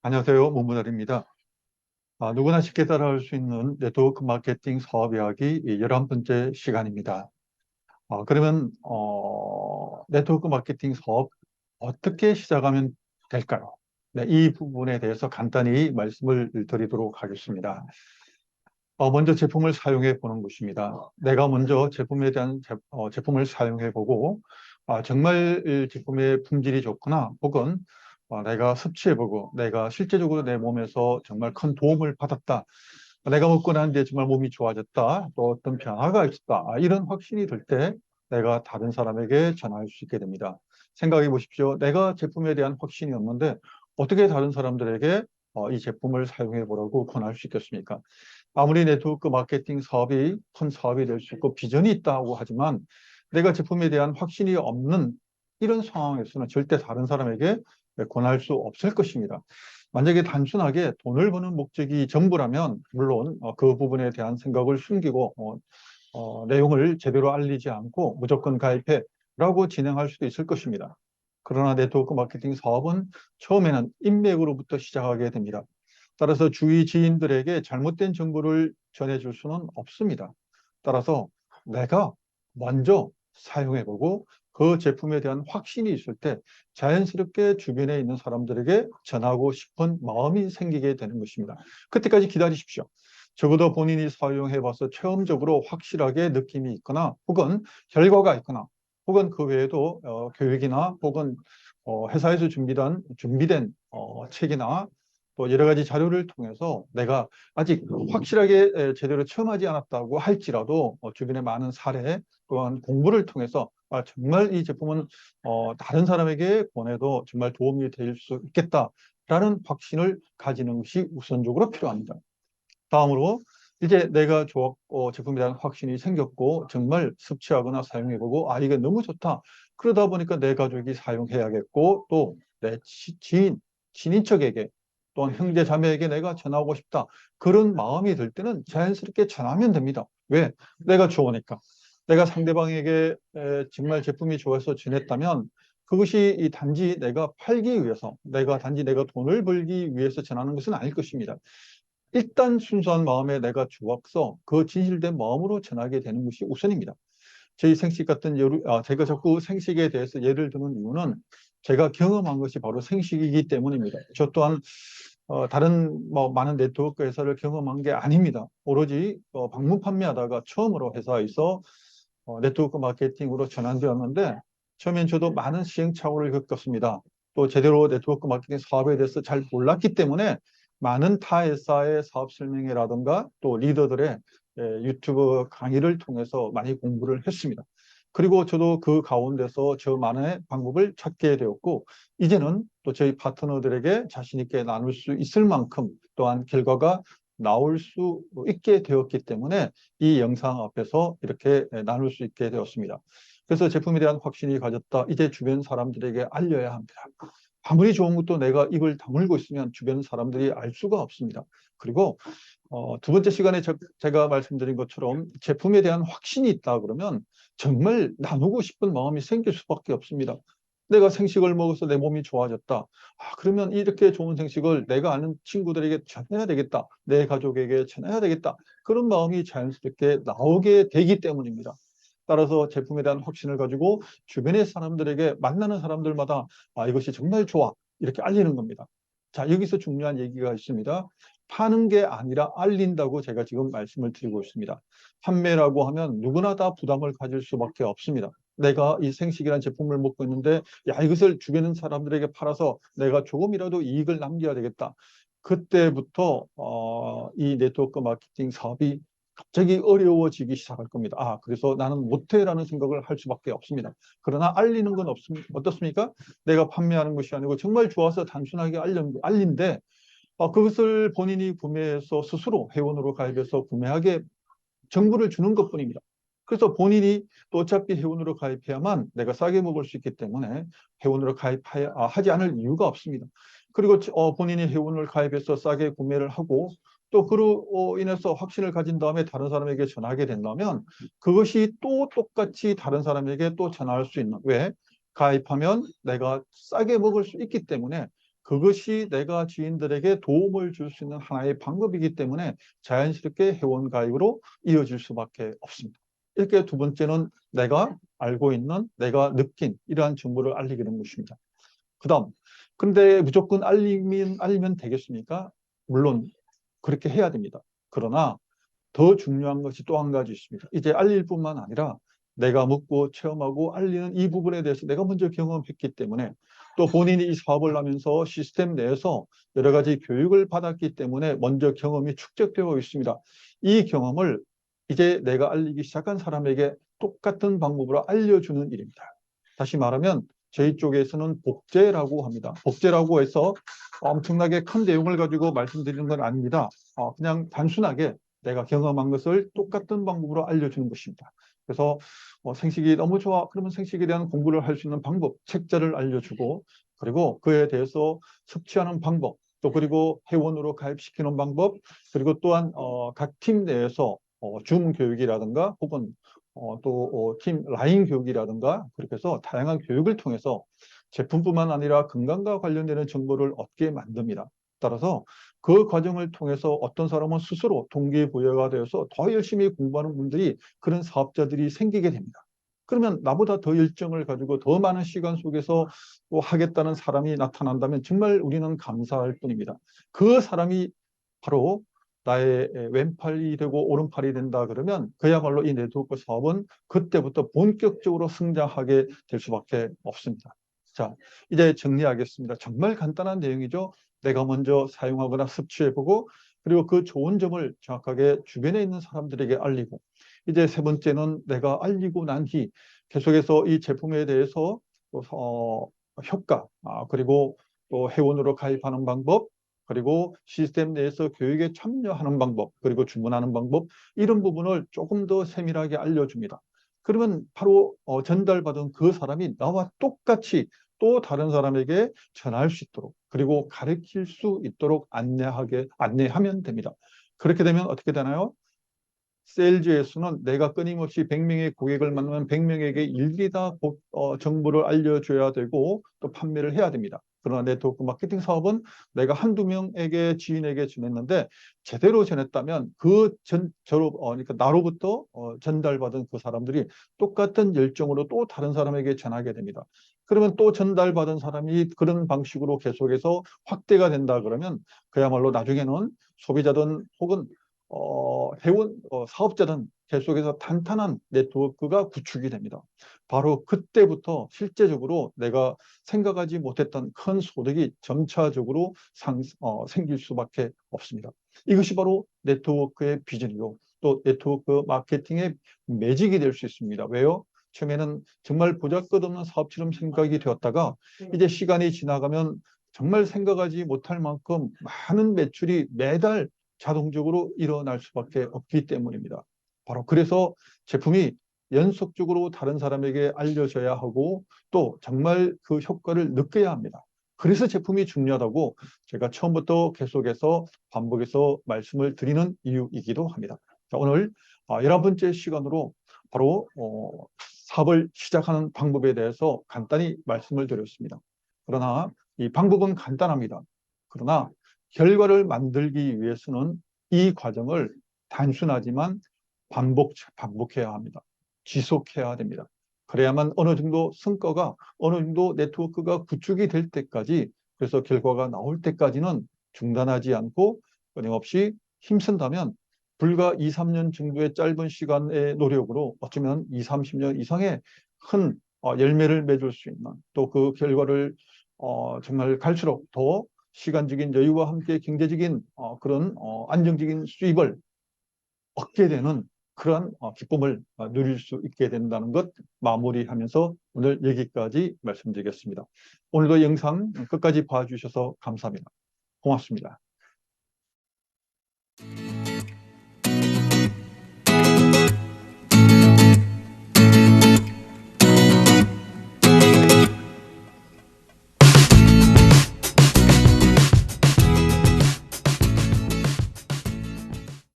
안녕하세요. 문문열입니다. 누구나 쉽게 따라할 수 있는 네트워크 마케팅 사업 이야기 11번째 시간입니다. 그러면 네트워크 마케팅 사업 어떻게 시작하면 될까요? 네, 이 부분에 대해서 간단히 말씀을 드리도록 하겠습니다. 먼저 제품을 사용해 보는 것입니다. 내가 먼저 제품에 대한 제품을 사용해 보고 정말 이 제품의 품질이 좋구나 혹은 내가 섭취해 보고 내가 실제적으로 내 몸에서 정말 큰 도움을 받았다. 내가 먹고 난 뒤에 정말 몸이 좋아졌다. 또 어떤 변화가 있었다. 이런 확신이 들 때 내가 다른 사람에게 전할 수 있게 됩니다. 생각해 보십시오. 내가 제품에 대한 확신이 없는데 어떻게 다른 사람들에게 이 제품을 사용해 보라고 권할 수 있겠습니까? 아무리 네트워크 마케팅 사업이 큰 사업이 될 수 있고 비전이 있다고 하지만 내가 제품에 대한 확신이 없는 이런 상황에서는 절대 다른 사람에게 권할 수 없을 것입니다. 만약에 단순하게 돈을 버는 목적이 전부라면 물론 그 부분에 대한 생각을 숨기고 내용을 제대로 알리지 않고 무조건 가입해 라고 진행할 수도 있을 것입니다. 그러나 네트워크 마케팅 사업은 처음에는 인맥으로부터 시작하게 됩니다. 따라서 주위 지인들에게 잘못된 정보를 전해줄 수는 없습니다. 따라서 내가 먼저 사용해보고 그 제품에 대한 확신이 있을 때 자연스럽게 주변에 있는 사람들에게 전하고 싶은 마음이 생기게 되는 것입니다. 그때까지 기다리십시오. 적어도 본인이 사용해봐서 체험적으로 확실하게 느낌이 있거나 혹은 결과가 있거나 혹은 그 외에도 교육이나 혹은 회사에서 준비된 책이나 또 여러 가지 자료를 통해서 내가 아직 확실하게 제대로 체험하지 않았다고 할지라도 주변의 많은 사례 또한 공부를 통해서 정말 이 제품은 다른 사람에게 보내도 정말 도움이 될 수 있겠다라는 확신을 가지는 것이 우선적으로 필요합니다. 다음으로 이제 내가 제품에 대한 확신이 생겼고 정말 섭취하거나 사용해보고 이게 너무 좋다. 그러다 보니까 내 가족이 사용해야겠고 또 내 지인, 친인척에게 또한 형제 자매에게 내가 전하고 싶다. 그런 마음이 들 때는 자연스럽게 전하면 됩니다. 왜? 내가 좋으니까. 내가 상대방에게 정말 제품이 좋아서 전했다면 그것이 단지 내가 팔기 위해서, 단지 내가 돈을 벌기 위해서 전하는 것은 아닐 것입니다. 일단 순수한 마음에 내가 좋아서 그 진실된 마음으로 전하게 되는 것이 우선입니다. 저희 생식 같은 제가 자꾸 생식에 대해서 예를 드는 이유는 제가 경험한 것이 바로 생식이기 때문입니다. 저 또한 다른 많은 네트워크 회사를 경험한 게 아닙니다. 오로지 방문 판매하다가 처음으로 회사에서 네트워크 마케팅으로 전환되었는데 처음엔 저도 많은 시행착오를 겪었습니다. 또 제대로 네트워크 마케팅 사업에 대해서 잘 몰랐기 때문에 많은 타 회사의 사업 설명회라든가 또 리더들의 유튜브 강의를 통해서 많이 공부를 했습니다. 그리고 저도 그 가운데서 저만의 방법을 찾게 되었고 이제는 또 저희 파트너들에게 자신 있게 나눌 수 있을 만큼 또한 결과가 나올 수 있게 되었기 때문에 이 영상 앞에서 이렇게 나눌 수 있게 되었습니다. 그래서 제품에 대한 확신이 가졌다. 이제 주변 사람들에게 알려야 합니다. 아무리 좋은 것도 내가 입을 다물고 있으면 주변 사람들이 알 수가 없습니다. 그리고 두 번째 시간에 제가 말씀드린 것처럼 제품에 대한 확신이 있다 그러면 정말 나누고 싶은 마음이 생길 수밖에 없습니다. 내가 생식을 먹어서 내 몸이 좋아졌다. 그러면 이렇게 좋은 생식을 내가 아는 친구들에게 전해야 되겠다. 내 가족에게 전해야 되겠다. 그런 마음이 자연스럽게 나오게 되기 때문입니다. 따라서 제품에 대한 확신을 가지고 주변의 사람들에게 만나는 사람들마다 이것이 정말 좋아. 이렇게 알리는 겁니다. 자, 여기서 중요한 얘기가 있습니다. 파는 게 아니라 알린다고 제가 지금 말씀을 드리고 있습니다. 판매라고 하면 누구나 다 부담을 가질 수밖에 없습니다. 내가 이 생식이라는 제품을 먹고 있는데 이것을 주변 사람들에게 팔아서 내가 조금이라도 이익을 남겨야 되겠다. 그때부터 이 네트워크 마케팅 사업이 갑자기 어려워지기 시작할 겁니다. 그래서 나는 못해라는 생각을 할 수밖에 없습니다. 그러나 알리는 건 어떻습니까? 내가 판매하는 것이 아니고 정말 좋아서 단순하게 알린데 그것을 본인이 구매해서 스스로 회원으로 가입해서 구매하게 정보를 주는 것뿐입니다. 그래서 본인이 또 어차피 회원으로 가입해야만 내가 싸게 먹을 수 있기 때문에 회원으로 가입하지 않을 이유가 없습니다. 그리고 본인이 회원을 가입해서 싸게 구매를 하고 또 그로 인해서 확신을 가진 다음에 다른 사람에게 전하게 된다면 그것이 또 똑같이 다른 사람에게 또 전할 수 있는 왜? 가입하면 내가 싸게 먹을 수 있기 때문에 그것이 내가 지인들에게 도움을 줄 수 있는 하나의 방법이기 때문에 자연스럽게 회원 가입으로 이어질 수밖에 없습니다. 이렇게 두 번째는 내가 알고 있는, 내가 느낀 이러한 정보를 알리게 된 것입니다. 그 다음, 근데 무조건 알리면 되겠습니까? 물론 그렇게 해야 됩니다. 그러나 더 중요한 것이 또 한 가지 있습니다. 이제 알릴 뿐만 아니라 내가 묻고 체험하고 알리는 이 부분에 대해서 내가 먼저 경험했기 때문에, 또 본인이 이 사업을 하면서 시스템 내에서 여러 가지 교육을 받았기 때문에 먼저 경험이 축적되어 있습니다. 이 경험을 이제 내가 알리기 시작한 사람에게 똑같은 방법으로 알려주는 일입니다. 다시 말하면 저희 쪽에서는 복제라고 합니다. 복제라고 해서 엄청나게 큰 내용을 가지고 말씀드리는 건 아닙니다. 그냥 단순하게 내가 경험한 것을 똑같은 방법으로 알려주는 것입니다. 그래서 생식이 너무 좋아. 그러면 생식에 대한 공부를 할 수 있는 방법, 책자를 알려주고, 그리고 그에 대해서 섭취하는 방법, 또 그리고 회원으로 가입시키는 방법, 그리고 또한 각 팀 내에서 줌 교육이라든가 혹은 또 팀 라인 교육이라든가, 그렇게 해서 다양한 교육을 통해서 제품뿐만 아니라 건강과 관련되는 정보를 얻게 만듭니다. 따라서 그 과정을 통해서 어떤 사람은 스스로 동기부여가 되어서 더 열심히 공부하는 분들이, 그런 사업자들이 생기게 됩니다. 그러면 나보다 더 열정을 가지고 더 많은 시간 속에서 또 하겠다는 사람이 나타난다면 정말 우리는 감사할 뿐입니다. 그 사람이 바로 나의 왼팔이 되고 오른팔이 된다 그러면 그야말로 이 네트워크 사업은 그때부터 본격적으로 성장하게 될 수밖에 없습니다. 자, 이제 정리하겠습니다. 정말 간단한 내용이죠. 내가 먼저 사용하거나 섭취해보고, 그리고 그 좋은 점을 정확하게 주변에 있는 사람들에게 알리고, 이제 세 번째는 내가 알리고 난 뒤 계속해서 이 제품에 대해서 효과, 그리고 또 회원으로 가입하는 방법, 그리고 시스템 내에서 교육에 참여하는 방법, 그리고 주문하는 방법, 이런 부분을 조금 더 세밀하게 알려줍니다. 그러면 바로 전달받은 그 사람이 나와 똑같이 또 다른 사람에게 전할 수 있도록, 그리고 가르칠 수 있도록 안내하면 됩니다. 그렇게 되면 어떻게 되나요? 세일즈에서는 내가 끊임없이 100명의 고객을 만나면 100명에게 일일이 다 정보를 알려줘야 되고 또 판매를 해야 됩니다. 그러나 네트워크 마케팅 사업은 내가 한두 명에게, 지인에게 전했는데 제대로 전했다면 그러니까 나로부터 전달받은 그 사람들이 똑같은 열정으로 또 다른 사람에게 전하게 됩니다. 그러면 또 전달받은 사람이 그런 방식으로 계속해서 확대가 된다 그러면 그야말로 나중에는 소비자든 혹은 사업자든 계속해서 탄탄한 네트워크가 구축이 됩니다. 바로 그때부터 실제적으로 내가 생각하지 못했던 큰 소득이 점차적으로 생길 수밖에 없습니다. 이것이 바로 네트워크의 비전이고 또 네트워크 마케팅의 매직이 될 수 있습니다. 왜요? 처음에는 정말 보잘것없는 사업처럼 생각이 되었다가 이제 시간이 지나가면 정말 생각하지 못할 만큼 많은 매출이 매달 자동적으로 일어날 수밖에 없기 때문입니다. 바로 그래서 제품이 연속적으로 다른 사람에게 알려져야 하고 또 정말 그 효과를 느껴야 합니다. 그래서 제품이 중요하다고 제가 처음부터 계속해서 반복해서 말씀을 드리는 이유이기도 합니다. 자, 오늘 11번째 시간으로 바로 사업을 시작하는 방법에 대해서 간단히 말씀을 드렸습니다. 그러나 이 방법은 간단합니다. 그러나 결과를 만들기 위해서는 이 과정을 단순하지만 반복해야 합니다. 지속해야 됩니다. 그래야만 어느 정도 성과가, 어느 정도 네트워크가 구축이 될 때까지, 그래서 결과가 나올 때까지는 중단하지 않고 끊임없이 힘쓴다면 불과 2, 3년 정도의 짧은 시간의 노력으로 어쩌면 2, 30년 이상의 큰 열매를 맺을 수 있는, 또 그 결과를 정말 갈수록 더 시간적인 여유와 함께 경제적인 그런 안정적인 수입을 얻게 되는 그러한 기쁨을 누릴 수 있게 된다는 것 마무리하면서 오늘 여기까지 말씀드리겠습니다. 오늘도 영상 끝까지 봐주셔서 감사합니다. 고맙습니다.